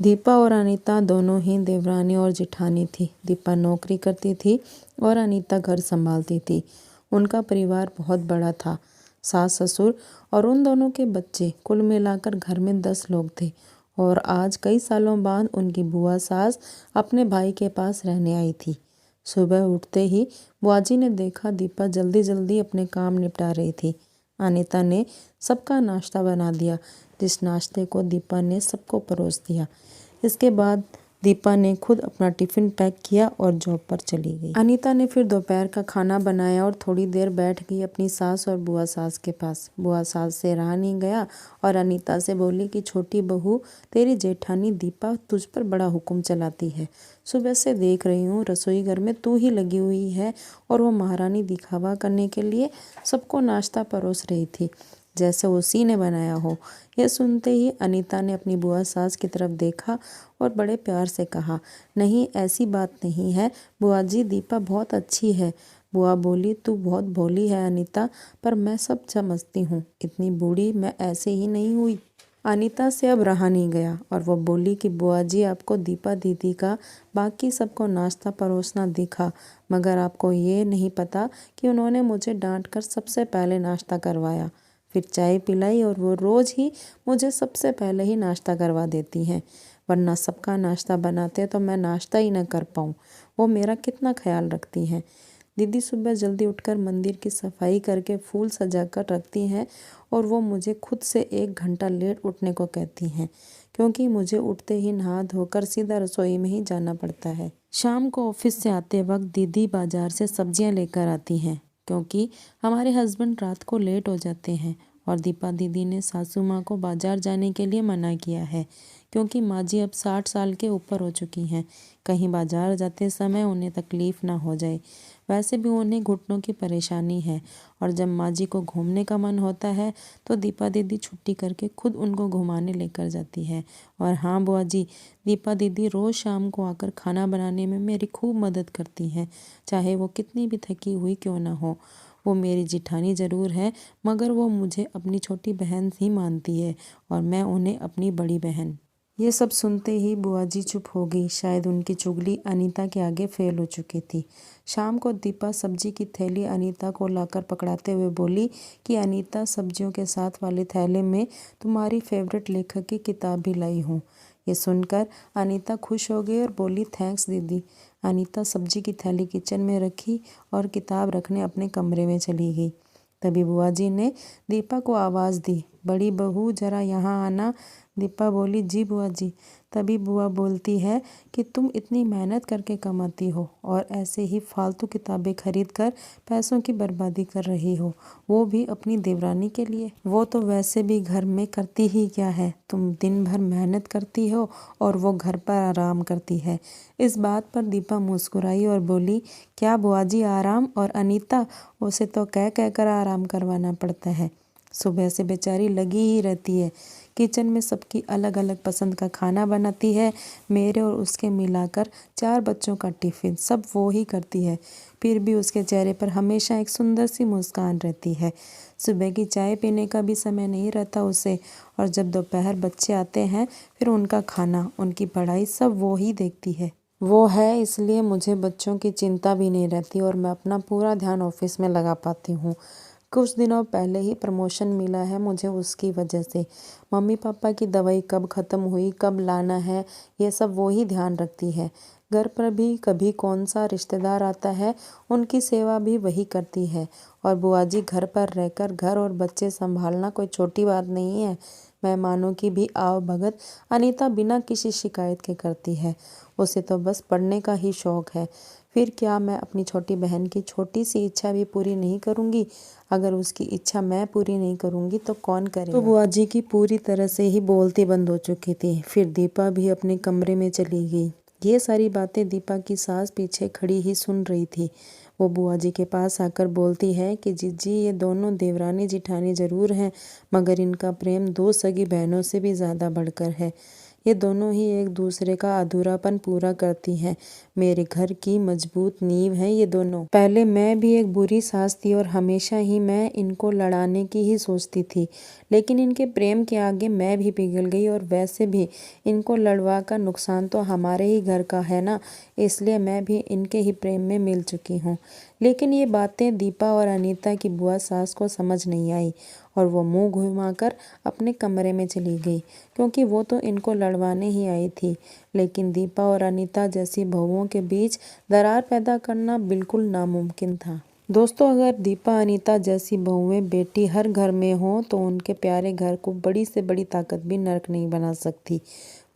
दीपा और अनीता दोनों ही देवरानी और जिठानी थी। दीपा नौकरी करती थी और अनीता घर संभालती थी। उनका परिवार बहुत बड़ा था, सास ससुर और उन दोनों के बच्चे, कुल मिलाकर घर में 10 लोग थे। और आज कई सालों बाद उनकी बुआ सास अपने भाई के पास रहने आई थी। सुबह उठते ही बुआजी ने देखा दीपा जल्दी जल्दी अपने काम निपटा रही थी। अनीता ने सबका नाश्ता बना दिया, जिस नाश्ते को दीपा ने सबको परोस दिया। इसके बाद दीपा ने खुद अपना टिफ़िन पैक किया और जॉब पर चली गई। अनीता ने फिर दोपहर का खाना बनाया और थोड़ी देर बैठ गई अपनी सास और बुआ सास के पास। बुआ सास से रहा नहीं गया और अनीता से बोली कि छोटी बहू, तेरी जेठानी दीपा तुझ पर बड़ा हुक्म चलाती है। सुबह से देख रही हूँ रसोई घर में तू ही लगी हुई है और वो महारानी दिखावा करने के लिए सबको नाश्ता परोस रही थी, जैसे उसी ने बनाया हो। यह सुनते ही अनीता ने अपनी बुआ सास की तरफ देखा और बड़े प्यार से कहा, नहीं ऐसी बात नहीं है बुआ जी, दीपा बहुत अच्छी है। बुआ बोली, तू बहुत भोली है अनीता, पर मैं सब समझती हूँ, इतनी बूढ़ी मैं ऐसे ही नहीं हुई। अनीता से अब रहा नहीं गया और वो बोली कि बुआ जी, आपको दीपा दीदी का बाकी सबको नाश्ता परोसना दिखा, मगर आपको ये नहीं पता कि उन्होंने मुझे डांट कर सबसे पहले नाश्ता करवाया, फिर चाय पिलाई और वो रोज़ ही मुझे सबसे पहले ही नाश्ता करवा देती हैं, वरना सबका नाश्ता बनाते तो मैं नाश्ता ही न कर पाऊँ। वो मेरा कितना ख्याल रखती हैं। दीदी सुबह जल्दी उठकर मंदिर की सफाई करके फूल सजा कर रखती हैं और वो मुझे खुद से 1 घंटा लेट उठने को कहती हैं, क्योंकि मुझे उठते ही नहा धोकर सीधा रसोई में ही जाना पड़ता है। शाम को ऑफिस से आते वक्त दीदी बाजार से सब्जियां लेकर आती हैं, क्योंकि हमारे हस्बैंड रात को लेट हो जाते हैं। और दीपा दीदी ने सासू माँ को बाजार जाने के लिए मना किया है, क्योंकि माँ जी अब 60 साल के ऊपर हो चुकी हैं, कहीं बाजार जाते समय उन्हें तकलीफ़ ना हो जाए। वैसे भी उन्हें घुटनों की परेशानी है और जब माँ जी को घूमने का मन होता है तो दीपा दीदी छुट्टी करके खुद उनको घुमाने लेकर जाती है। और हाँ बुआ जी, दीपा दीदी रोज़ शाम को आकर खाना बनाने में मेरी खूब मदद करती हैं, चाहे वो कितनी भी थकी हुई क्यों ना हो। वो मेरी जिठानी ज़रूर है, मगर वो मुझे अपनी छोटी बहन ही मानती है और मैं उन्हें अपनी बड़ी बहन। ये सब सुनते ही बुआ जी चुप हो गई। शायद उनकी चुगली अनीता के आगे फेल हो चुकी थी। शाम को दीपा सब्जी की थैली अनीता को लाकर पकड़ाते हुए बोली कि अनीता, सब्जियों के साथ वाले थैले में तुम्हारी फेवरेट लेखक की किताब भी लाई हूँ। ये सुनकर अनीता खुश हो गई और बोली, थैंक्स दीदी। अनीता सब्जी की थैली किचन में रखी और किताब रखने अपने कमरे में चली गई। तभी बुआ जी ने दीपा को आवाज़ दी, बड़ी बहू ज़रा यहाँ आना। दीपा बोली, जी बुआ जी। तभी बुआ बोलती है कि तुम इतनी मेहनत करके कमाती हो और ऐसे ही फालतू किताबें खरीद कर पैसों की बर्बादी कर रही हो, वो भी अपनी देवरानी के लिए। वो तो वैसे भी घर में करती ही क्या है, तुम दिन भर मेहनत करती हो और वो घर पर आराम करती है। इस बात पर दीपा मुस्कुराई और बोली, क्या बुआ जी आराम, और अनीता, उसे तो कह कह कर आराम करवाना पड़ता है। सुबह से बेचारी लगी ही रहती है, किचन में सबकी अलग अलग पसंद का खाना बनाती है, मेरे और उसके मिलाकर 4 बच्चों का टिफ़िन सब वो ही करती है। फिर भी उसके चेहरे पर हमेशा एक सुंदर सी मुस्कान रहती है। सुबह की चाय पीने का भी समय नहीं रहता उसे, और जब दोपहर बच्चे आते हैं फिर उनका खाना, उनकी पढ़ाई सब वो ही देखती है। वो है, इसलिए मुझे बच्चों की चिंता भी नहीं रहती और मैं अपना पूरा ध्यान ऑफिस में लगा पाती हूँ। कुछ दिनों पहले ही प्रमोशन मिला है मुझे उसकी वजह से। मम्मी पापा की दवाई कब ख़त्म हुई, कब लाना है, ये सब वो ही ध्यान रखती है। घर पर भी कभी कौन सा रिश्तेदार आता है, उनकी सेवा भी वही करती है। और बुआ जी, घर पर रहकर घर और बच्चे संभालना कोई छोटी बात नहीं है। मेहमानों की भी आव भगत अनीता बिना किसी शिकायत के करती है। उसे तो बस पढ़ने का ही शौक़ है। फिर क्या मैं अपनी छोटी बहन की छोटी सी इच्छा भी पूरी नहीं करूँगी? अगर उसकी इच्छा मैं पूरी नहीं करूँगी तो कौन करेगा? तो बुआ जी की पूरी तरह से ही बोलती बंद हो चुकी थी। फिर दीपा भी अपने कमरे में चली गई। ये सारी बातें दीपा की सास पीछे खड़ी ही सुन रही थी। वो बुआ जी के पास आकर बोलती है कि जीजी, ये दोनों देवरानी जिठानी ज़रूर हैं, मगर इनका प्रेम 2 सगी बहनों से भी ज़्यादा बढ़कर है। ये दोनों ही एक दूसरे का अधूरापन पूरा करती हैं। मेरे घर की मजबूत नींव हैं ये दोनों। पहले मैं भी एक बुरी सास थी और हमेशा ही मैं इनको लड़ाने की ही सोचती थी, लेकिन इनके प्रेम के आगे मैं भी पिघल गई। और वैसे भी इनको लड़वा का नुकसान तो हमारे ही घर का है ना, इसलिए मैं भी इनके ही प्रेम में मिल चुकी हूँ। लेकिन ये बातें दीपा और अनीता की बुआ सास को समझ नहीं आई और वो मुंह घुमाकर अपने कमरे में चली गई, क्योंकि वो तो इनको लड़वाने ही आई थी। लेकिन दीपा और अनीता जैसी बहुओं के बीच दरार पैदा करना बिल्कुल नामुमकिन था। दोस्तों, अगर दीपा अनीता जैसी बहुएं बेटी हर घर में हो तो उनके प्यारे घर को बड़ी से बड़ी ताकत भी नर्क नहीं बना सकती।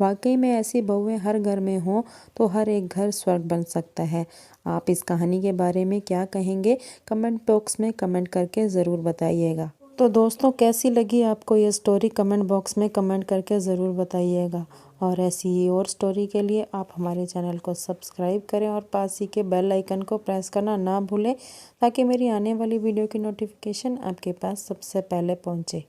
वाकई में ऐसी बहुएं हर घर में हो तो हर एक घर स्वर्ग बन सकता है। आप इस कहानी के बारे में क्या कहेंगे? कमेंट बॉक्स में कमेंट करके ज़रूर बताइएगा। तो दोस्तों, कैसी लगी आपको ये स्टोरी? कमेंट बॉक्स में कमेंट करके ज़रूर बताइएगा। और ऐसी ही और स्टोरी के लिए आप हमारे चैनल को सब्सक्राइब करें और पास ही के बेल आइकन को प्रेस करना ना भूलें, ताकि मेरी आने वाली वीडियो की नोटिफिकेशन आपके पास सबसे पहले पहुंचे।